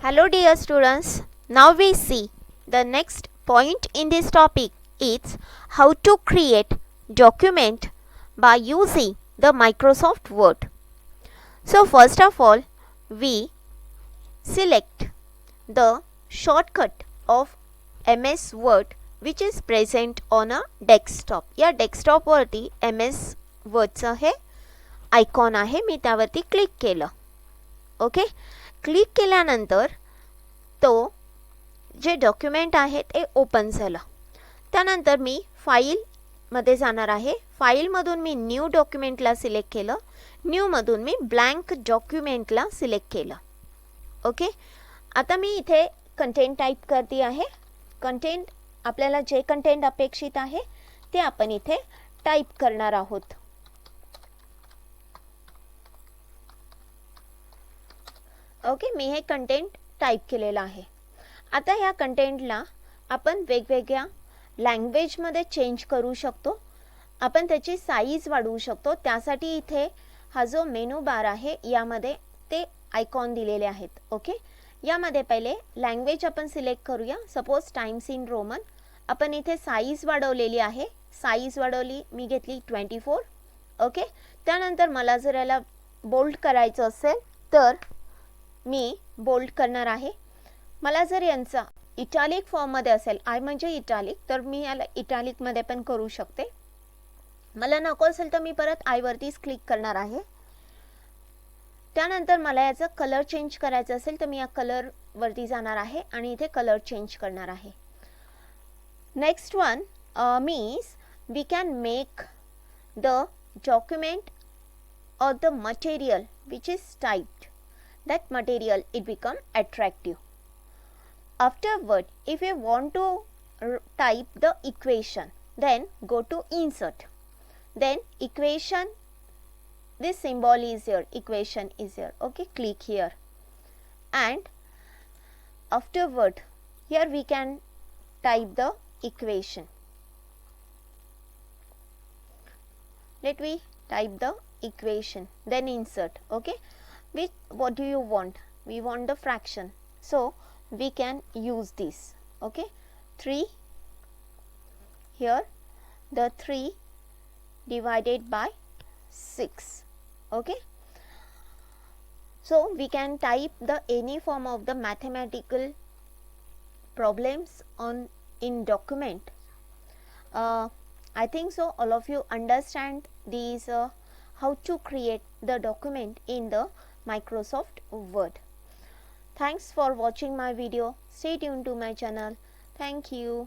Hello dear students, now we see the next point in this topic is how to create document by using the Microsoft Word. So first of all, we select the shortcut of MS Word which is present on a desktop. या desktop वरती MS Wordचं हे icon आहे, मी त्यावरती click केलं. Okay, click केल्यानंतर तो जे document आहे ते open झालं. त्यानंतर मी फाईलमध्ये जाणार आहे. फाईलमधून मी न्यू डॉक्युमेंटला सिलेक्ट केलं. न्यूमधून मी ब्लँक डॉक्युमेंटला सिलेक्ट केलं. ओके, आता मी इथे कंटेंट टाईप करते आहे. कंटेंट आपल्याला जे कंटेंट अपेक्षित आहे ते आपण इथे टाईप करणार आहोत. ओके, मी हे कंटेंट टाईप केलेलं आहे. आता या कंटेंटला आपण वेगवेगळ्या लँग्वेजमध्ये चेंज करू शकतो. आपण त्याची साईज वाढवू शकतो. त्यासाठी इथे हा जो मेनू बार आहे यामध्ये ते आयकॉन दिलेले आहेत. ओके, यामध्ये पहिले लँग्वेज आपण सिलेक्ट करूया. Suppose times in Roman. आपण इथे साईज वाढवलेली आहे. साईज वाढवली, मी घेतली 24. ओके, त्यानंतर मला जर याला बोल्ड करायचं असेल तर मी बोल्ड करणार आहे. मला जर यांचा इटॅलिक फॉर्ममध्ये असेल, आय म्हणजे इटॅलिक, तर मी याला इटॅलिकमध्ये पण करू शकते. मला नको असेल तर मी परत आयवरतीच क्लिक करणार आहे. त्यानंतर मला याचा कलर चेंज करायचा असेल तर मी या कलरवरती जाणार आहे आणि इथे कलर चेंज करणार आहे. Next one means we can make the document or the material which is typed, that material it become attractive. Afterward, if you want to type the equation, then go to insert, then equation, this symbol is here, equation is here. Okay, click here and afterward here we can type the equation. Let me type the equation, then insert. Okay, what do you want? We want the fraction, so we can use this. Okay, 3 here, the 3 divided by 6. Okay, so we can type the any form of the mathematical problems on in document. I think so all of you understand these how to create the document in the Microsoft Word. Thanks for watching my video. Stay tuned to my channel. Thank you.